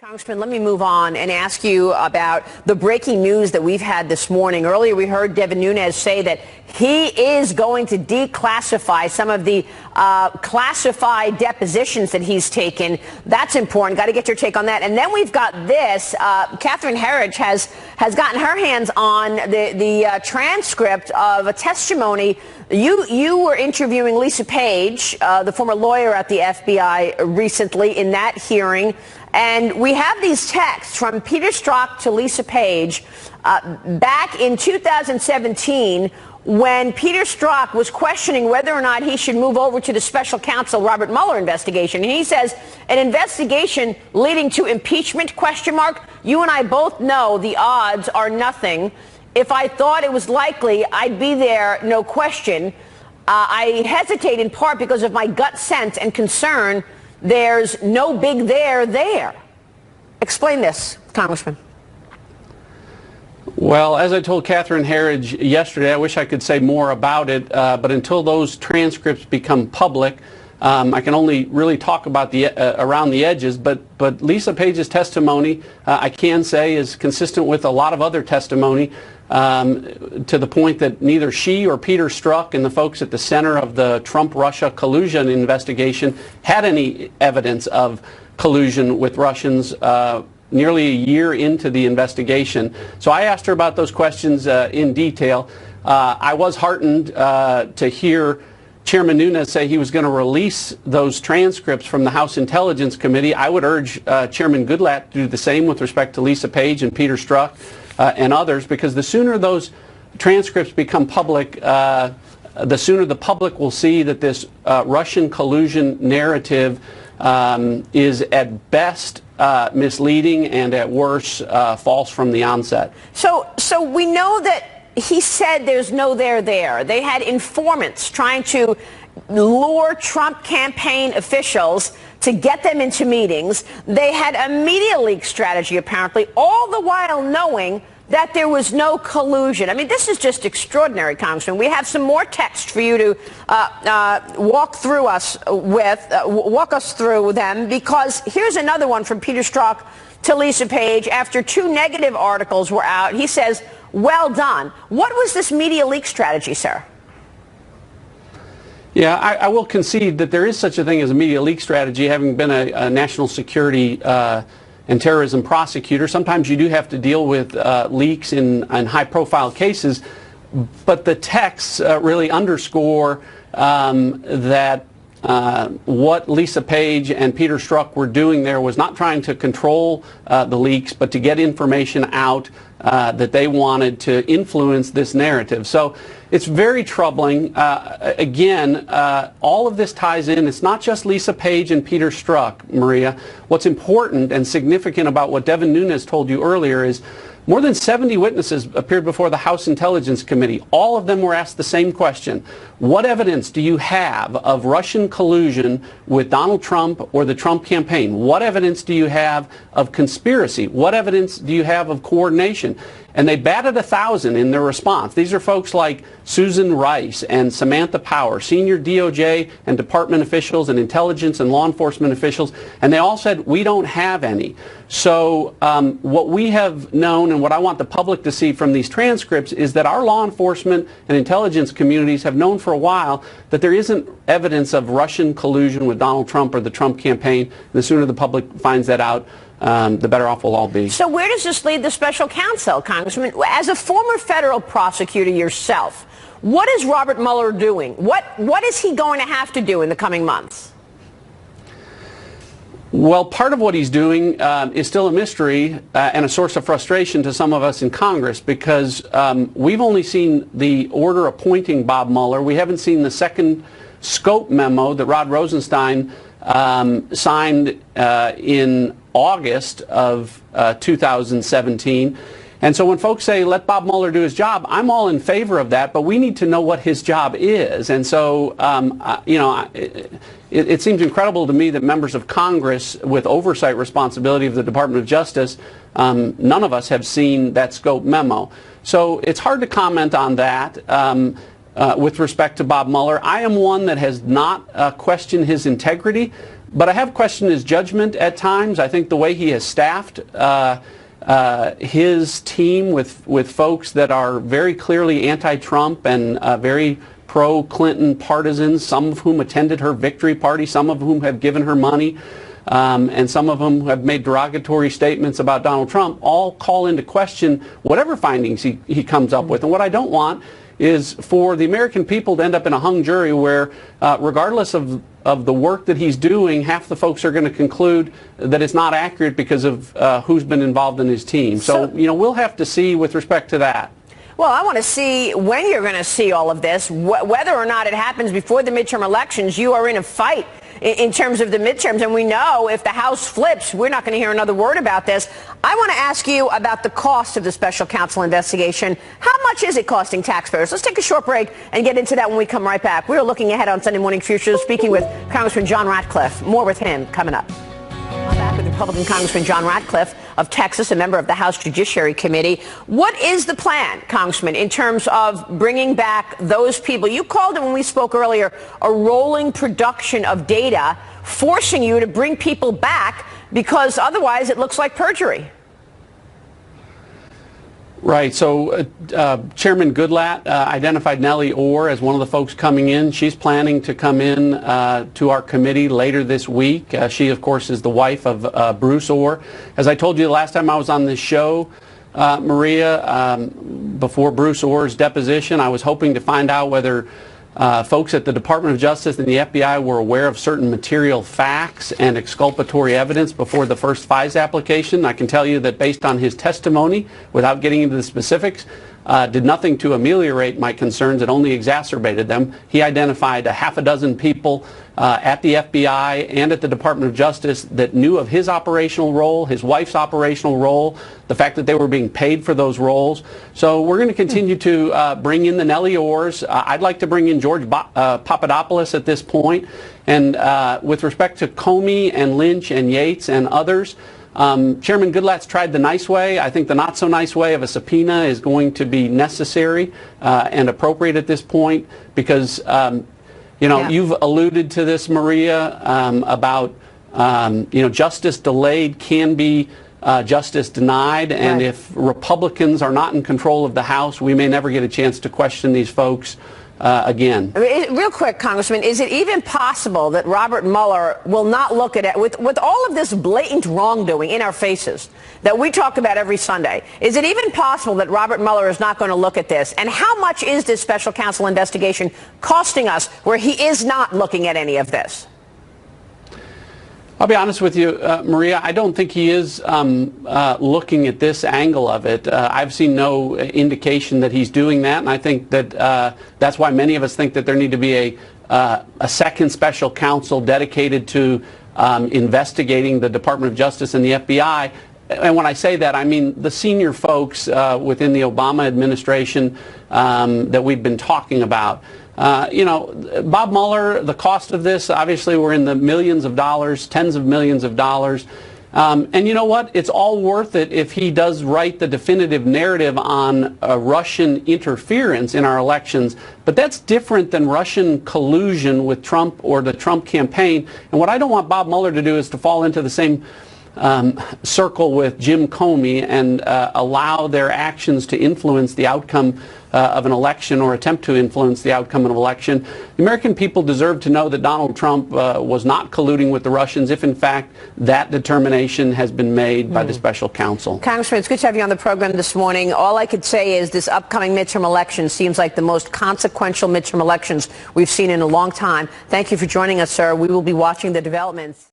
Congressman, let me move on and ask you about the breaking news that we've had this morning. Earlier, we heard Devin Nunes say that he is going to declassify some of the classified depositions that he's taken. That's important. Got to get your take on that. And then we've got this. Catherine Herridge has gotten her hands on the transcript of a testimony. You were interviewing Lisa Paige, the former lawyer at the FBI, recently in that hearing. And we have these texts from Peter Strzok to Lisa Paige back in 2017 when Peter Strzok was questioning whether or not he should move over to the special counsel Robert Mueller investigation. And he says, an investigation leading to impeachment, ? You and I both know the odds are nothing. If I thought it was likely, I'd be there, no question. I hesitate in part because of my gut sense and concern. There's no big there. Explain this, Congressman. Well, as I told Catherine Herridge yesterday, I wish I could say more about it, but until those transcripts become public, I can only really talk about the around the edges. But Lisa Paige's testimony, I can say, is consistent with a lot of other testimony, to the point that neither she or Peter Strzok and the folks at the center of the Trump-Russia collusion investigation had any evidence of collusion with Russians nearly a year into the investigation. So I asked her about those questions in detail. I was heartened to hear Chairman Nunes say he was going to release those transcripts from the House Intelligence Committee. I would urge Chairman Goodlatte to do the same with respect to Lisa Paige and Peter Strzok and others, because the sooner those transcripts become public, the sooner the public will see that this Russian collusion narrative is at best misleading and at worst false from the onset. So we know that he said there's no there. They had informants trying to lure Trump campaign officials to get them into meetings. They had a media leak strategy, apparently, all the while knowing that there was no collusion. I mean, this is just extraordinary, Congressman. We have some more text for you to walk us through them, because here's another one from Peter Strzok to Lisa Paige. After 2 negative articles were out, he says, well done. What was this media leak strategy, sir? Yeah, I will concede that there is such a thing as a media leak strategy, having been a national security and terrorism prosecutor. Sometimes you do have to deal with leaks in high-profile cases, but the texts really underscore that what Lisa Paige and Peter Strzok were doing there was not trying to control the leaks, but to get information out that they wanted to influence this narrative. So it's very troubling. Again, all of this ties in. It's not just Lisa Paige and Peter Strzok, Maria. What's important and significant about what Devin Nunes told you earlier is more than 70 witnesses appeared before the House Intelligence Committee. All of them were asked the same question. What evidence do you have of Russian collusion with Donald Trump or the Trump campaign? What evidence do you have of conspiracy? What evidence do you have of coordination? And they batted 1,000 in their response. These are folks like Susan Rice and Samantha Power, senior DOJ and department officials and intelligence and law enforcement officials, and they all said, we don't have any. So what we have known and what I want the public to see from these transcripts is that our law enforcement and intelligence communities have known for a while that there isn't evidence of Russian collusion with Donald Trump or the Trump campaign. And the sooner the public finds that out, the better off we'll all be. So where does this lead the special counsel, Congressman? As a former federal prosecutor yourself, what is Robert Mueller doing? What is he going to have to do in the coming months? Well, part of what he's doing is still a mystery and a source of frustration to some of us in Congress, because we've only seen the order appointing Bob Mueller. We haven't seen the second scope memo that Rod Rosenstein signed in August of 2017. And so when folks say, let Bob Mueller do his job, I'm all in favor of that, but we need to know what his job is. And so, it seems incredible to me that members of Congress with oversight responsibility of the Department of Justice, none of us have seen that scope memo. So it's hard to comment on that. With respect to Bob Mueller, I am one that has not questioned his integrity, But I have questioned his judgment at times. I think the way he has staffed his team with folks that are very clearly anti-Trump and very pro-Clinton partisans, some of whom attended her victory party, some of whom have given her money, and some of them have made derogatory statements about Donald Trump, all call into question whatever findings he comes up with. And what I don't want is for the American people to end up in a hung jury where, regardless of the work that he's doing, half the folks are going to conclude that it's not accurate because of who's been involved in his team. So, we'll have to see with respect to that. Well, I want to see when you're going to see all of this, whether or not it happens before the midterm elections. You are in a fight in terms of the midterms, and we know if the House flips, we're not going to hear another word about this. I want to ask you about the cost of the special counsel investigation. How much is it costing taxpayers? Let's take a short break and get into that when we come right back. We're looking ahead on Sunday Morning Futures, speaking with Congressman John Ratcliffe. More with him coming up. I'm back with Republican Congressman John Ratcliffe of Texas, a member of the House Judiciary Committee. What is the plan, Congressman, in terms of bringing back those people? You called it, when we spoke earlier, a rolling production of data, forcing you to bring people back because otherwise it looks like perjury. Right. So Chairman Goodlatte identified Nellie Orr as one of the folks coming in. She's planning to come in to our committee later this week. She, of course, is the wife of Bruce Orr. As I told you the last time I was on this show, Maria, before Bruce Orr's deposition, I was hoping to find out whether folks at the Department of Justice and the FBI were aware of certain material facts and exculpatory evidence before the first FISA application. I can tell you that based on his testimony, without getting into the specifics, did nothing to ameliorate my concerns. It only exacerbated them. He identified a half a dozen people at the FBI and at the Department of Justice that knew of his operational role, his wife's operational role, the fact that they were being paid for those roles. So we're going to continue to bring in the Nellie Orrs. I'd like to bring in George Papadopoulos at this point. And with respect to Comey and Lynch and Yates and others, Chairman Goodlatte's tried the nice way. I think the not so nice way of a subpoena is going to be necessary and appropriate at this point because, you've alluded to this, Maria, about, justice delayed can be justice denied. And right. If Republicans are not in control of the House, we may never get a chance to question these folks again. Real quick, Congressman, is it even possible that Robert Mueller will not look at it with all of this blatant wrongdoing in our faces that we talk about every Sunday? Is it even possible that Robert Mueller is not going to look at this? And how much is this special counsel investigation costing us where he is not looking at any of this? I'll be honest with you, Maria, I don't think he is looking at this angle of it. I've seen no indication that he's doing that, and I think that that's why many of us think that there need to be a second special counsel dedicated to investigating the Department of Justice and the FBI. And when I say that, I mean the senior folks within the Obama administration that we've been talking about. Bob Mueller, the cost of this, obviously we're in the millions of dollars, tens of millions of dollars. And you know what? It's all worth it if he does write the definitive narrative on Russian interference in our elections. But that's different than Russian collusion with Trump or the Trump campaign. And what I don't want Bob Mueller to do is to fall into the same circle with Jim Comey and allow their actions to influence the outcome of an election or attempt to influence the outcome of an election. The American people deserve to know that Donald Trump was not colluding with the Russians if, in fact, that determination has been made by the special counsel. Congressman, it's good to have you on the program this morning. All I could say is this upcoming midterm election seems like the most consequential midterm elections we've seen in a long time. Thank you for joining us, sir. We will be watching the developments.